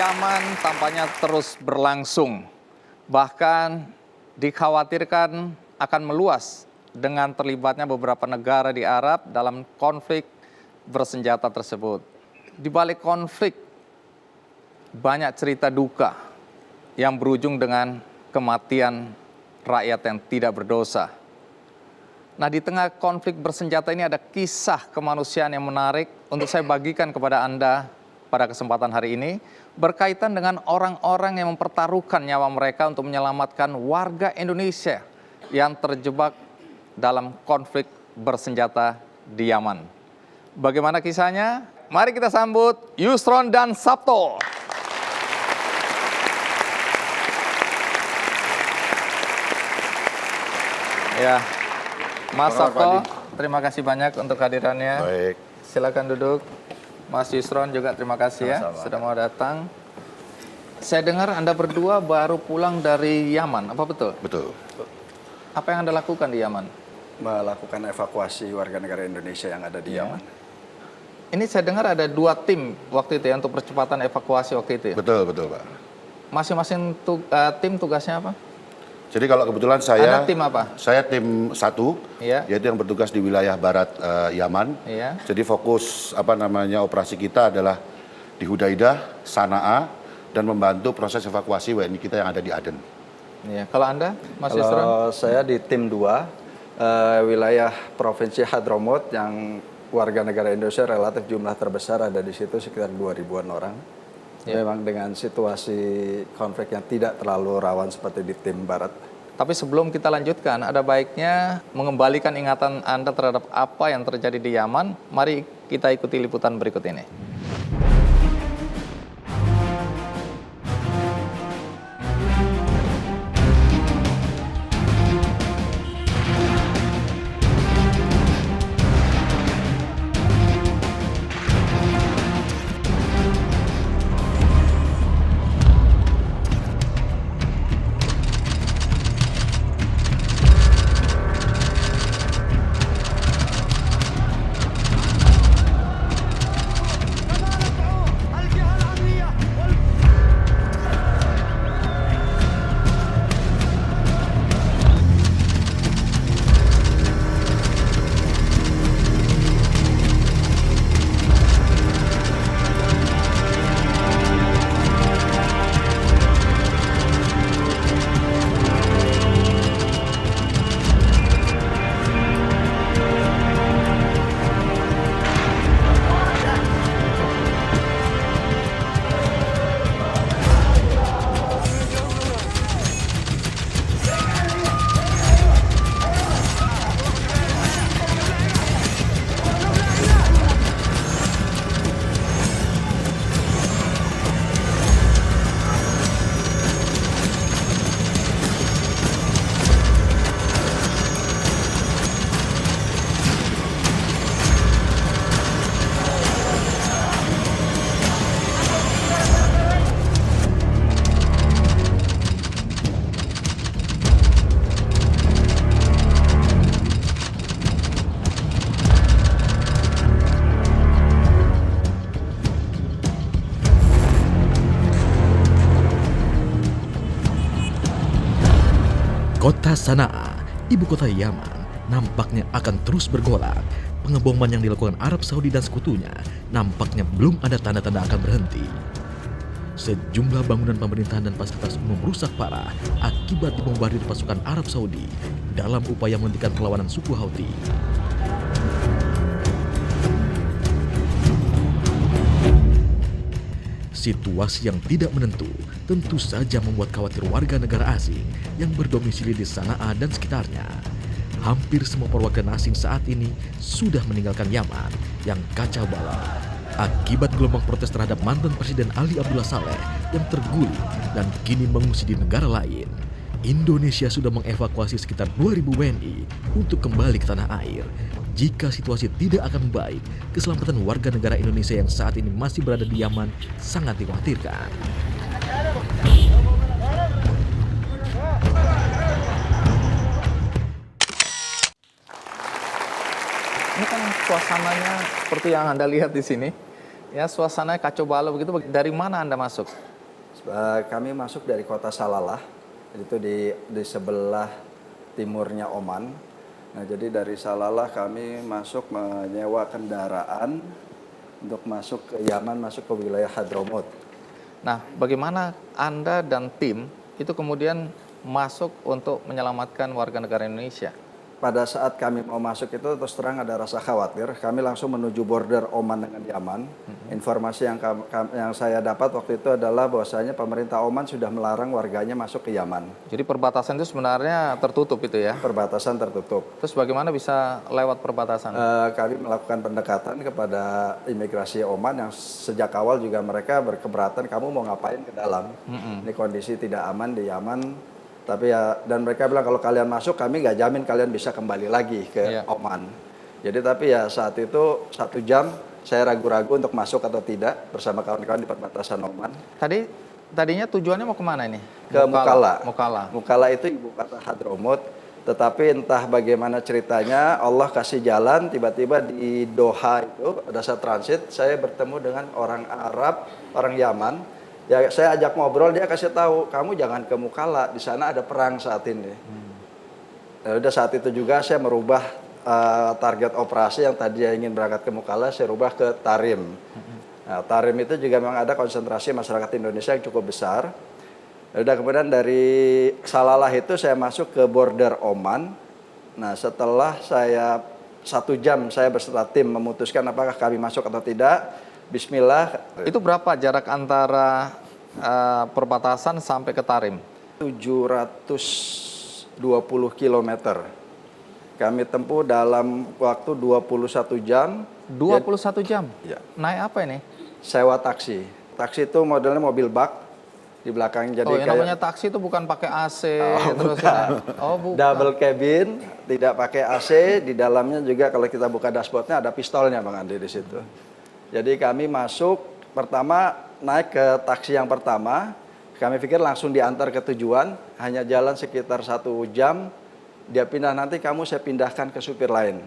Yaman tampaknya terus berlangsung. Bahkan dikhawatirkan akan meluas dengan terlibatnya beberapa negara di Arab dalam konflik bersenjata tersebut. Di balik konflik banyak cerita duka yang berujung dengan kematian rakyat yang tidak berdosa. Nah, di tengah konflik bersenjata ini ada kisah kemanusiaan yang menarik untuk saya bagikan kepada Anda pada kesempatan hari ini, berkaitan dengan orang-orang yang mempertaruhkan nyawa mereka untuk menyelamatkan warga Indonesia yang terjebak dalam konflik bersenjata di Yaman. Bagaimana kisahnya? Mari kita sambut Yusron dan Sabto. Ya, Mas Sabto, terima kasih banyak untuk kehadirannya. Baik. Silakan duduk. Mas Yusron juga terima kasih ya sudah mau datang. Saya dengar Anda berdua baru pulang dari Yaman, apa betul? Betul. Apa yang Anda lakukan di Yaman? Melakukan evakuasi warga negara Indonesia yang ada di Yaman. Ini saya dengar ada 2 tim waktu itu ya untuk percepatan evakuasi waktu itu ya? Betul, Pak. Masing-masing tim tugasnya apa? Jadi kalau kebetulan Anda tim apa? Saya tim 1, Iya. yaitu yang bertugas di wilayah barat Yaman. Iya. Jadi fokus operasi kita adalah di Hudaidah, Sanaa, dan membantu proses evakuasi WNI kita yang ada di Aden. Iya. Kalau Anda, Mas Yusron? Kalau saya di tim 2, wilayah Provinsi Hadramaut yang warga negara Indonesia relatif jumlah terbesar ada di situ sekitar 2.000-an orang. Ya. Memang dengan situasi konflik yang tidak terlalu rawan seperti di tim barat. Tapi sebelum kita lanjutkan, ada baiknya mengembalikan ingatan Anda terhadap apa yang terjadi di Yaman. Mari kita ikuti liputan berikut ini. Kota Sanaa, ibu kota Yaman, nampaknya akan terus bergolak. Pengeboman yang dilakukan Arab Saudi dan sekutunya nampaknya belum ada tanda-tanda akan berhenti. Sejumlah bangunan pemerintahan dan fasilitas umum rusak parah akibat dibombardir pasukan Arab Saudi dalam upaya menghentikan perlawanan suku Houthi. Situasi yang tidak menentu tentu saja membuat khawatir warga negara asing yang berdomisili di Sanaa dan sekitarnya. Hampir semua perwakilan asing saat ini sudah meninggalkan Yaman yang kacau balau akibat gelombang protes terhadap mantan Presiden Ali Abdullah Saleh yang terguling dan kini mengungsi di negara lain. Indonesia sudah mengevakuasi sekitar 2.000 WNI untuk kembali ke tanah air. Jika situasi tidak akan baik, keselamatan warga negara Indonesia yang saat ini masih berada di Yaman sangat dikhawatirkan. Ini kan suasananya seperti yang Anda lihat di sini. Ya, suasananya kacau balau begitu. Dari mana Anda masuk? Kami masuk dari kota Salalah, itu di sebelah timurnya Oman. Nah, jadi dari Salalah kami masuk menyewa kendaraan untuk masuk ke Yaman, masuk ke wilayah Hadramaut. Nah, bagaimana Anda dan tim itu kemudian masuk untuk menyelamatkan warga negara Indonesia? Pada saat kami mau masuk itu terus terang ada rasa khawatir. Kami langsung menuju border Oman dengan Yaman. Informasi yang saya dapat waktu itu adalah bahwasanya pemerintah Oman sudah melarang warganya masuk ke Yaman. Jadi perbatasan itu sebenarnya tertutup itu ya? Perbatasan tertutup. Terus bagaimana bisa lewat perbatasan? Kami melakukan pendekatan kepada imigrasi Oman yang sejak awal juga mereka berkeberatan, kamu mau ngapain ke dalam? Ini kondisi tidak aman di Yaman. Tapi ya, dan mereka bilang kalau kalian masuk kami nggak jamin kalian bisa kembali lagi ke Oman. Jadi tapi ya saat itu 1 jam saya ragu-ragu untuk masuk atau tidak bersama kawan-kawan di perbatasan Oman. Tadinya tujuannya mau kemana ini? Ke Mukalla. Mukalla itu ibu kota Hadramaut. Tetapi entah bagaimana ceritanya Allah kasih jalan, tiba-tiba di Doha itu pada saat transit saya bertemu dengan orang Arab, orang Yaman. Ya saya ajak ngobrol, dia kasih tahu kamu jangan ke Mukalla, di sana ada perang saat ini. Ya udah saat itu juga saya merubah target operasi yang tadi ingin berangkat ke Mukalla, saya rubah ke Tarim. Nah, Tarim itu juga memang ada konsentrasi masyarakat Indonesia yang cukup besar. Ya udah kemudian dari Salalah itu saya masuk ke border Oman. Nah setelah saya 1 jam saya beserta tim memutuskan apakah kami masuk atau tidak. Bismillah. Itu berapa jarak antara perbatasan sampai ke Tarim? 720 km. Kami tempuh dalam waktu 21 jam. 21 jam? Ya. Naik apa ini? Sewa taksi. Taksi itu modelnya mobil bak di belakang. Jadi yang namanya taksi itu bukan pakai AC terus bukan. bukan. Double cabin, tidak pakai AC, di dalamnya juga kalau kita buka dashboardnya ada pistolnya Bang Andi di situ. Jadi kami masuk, pertama naik ke taksi yang pertama, kami pikir langsung diantar ke tujuan, hanya jalan sekitar 1 jam, dia pindah nanti kamu saya pindahkan ke supir lain.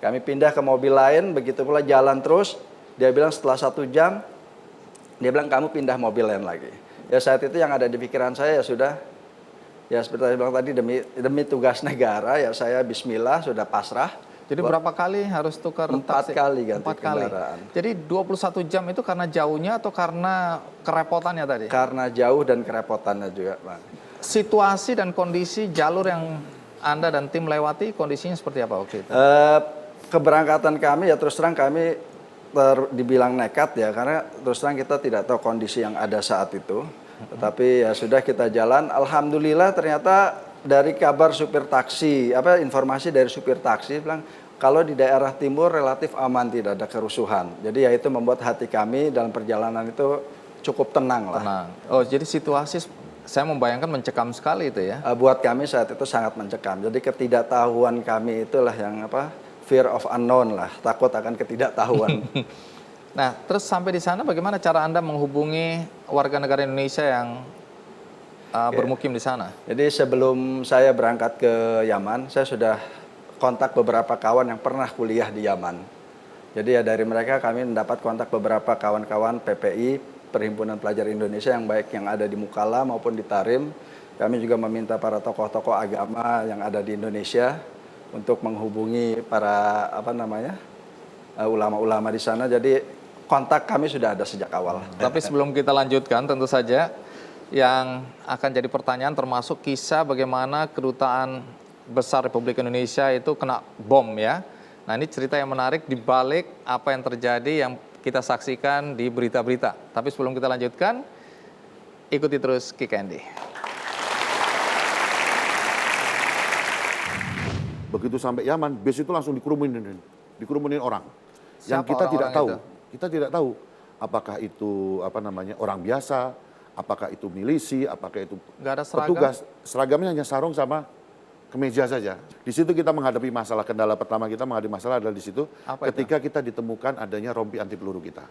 Kami pindah ke mobil lain, begitu pula jalan terus, dia bilang setelah 1 jam, dia bilang kamu pindah mobil lain lagi. Ya saat itu yang ada di pikiran saya ya sudah, ya seperti saya bilang tadi demi tugas negara, ya saya bismillah sudah pasrah. Jadi berapa kali harus tukar 4 taksi? kali ganti 4 kali. kendaraan. Jadi 21 jam itu karena jauhnya atau karena kerepotannya tadi? Karena jauh dan kerepotannya juga, Bang. Situasi dan kondisi jalur yang Anda dan tim lewati kondisinya seperti apa waktu itu? Keberangkatan kami ya terus terang kami dibilang nekat ya, karena terus terang kita tidak tahu kondisi yang ada saat itu. Tetapi ya sudah kita jalan. Alhamdulillah ternyata dari kabar supir taksi, informasi dari supir taksi bilang kalau di daerah timur relatif aman, tidak ada kerusuhan. Jadi ya itu membuat hati kami dalam perjalanan itu cukup tenang lah. Tenang. Oh, jadi situasi saya membayangkan mencekam sekali itu ya. Buat kami saat itu sangat mencekam. Jadi ketidaktahuan kami itulah yang fear of unknown lah, takut akan ketidaktahuan. Nah, terus sampai di sana bagaimana cara Anda menghubungi warga negara Indonesia yang bermukim di sana? Jadi sebelum saya berangkat ke Yaman, saya sudah kontak beberapa kawan yang pernah kuliah di Yaman. Jadi ya dari mereka kami mendapat kontak beberapa kawan-kawan PPI, Perhimpunan Pelajar Indonesia yang baik yang ada di Mukalla maupun di Tarim. Kami juga meminta para tokoh-tokoh agama yang ada di Indonesia untuk menghubungi para ulama-ulama di sana. Jadi kontak kami sudah ada sejak awal. Tapi sebelum kita lanjutkan, tentu saja yang akan jadi pertanyaan termasuk kisah bagaimana kedutaan besar Republik Indonesia itu kena bom ya. Nah ini cerita yang menarik di balik apa yang terjadi yang kita saksikan di berita-berita. Tapi sebelum kita lanjutkan, ikuti terus Kick Andy. Begitu sampai Yaman, bis itu langsung dikerumunin orang. Yang Siapa kita tidak tahu. itu? Kita tidak tahu apakah itu orang biasa, apakah itu milisi, apakah itu Nggak ada seragam? petugas. Seragamnya hanya sarung sama kemeja saja. Di situ kita menghadapi masalah, kendala pertama kita menghadapi masalah adalah di situ Apa ketika kita ditemukan adanya rompi anti peluru kita.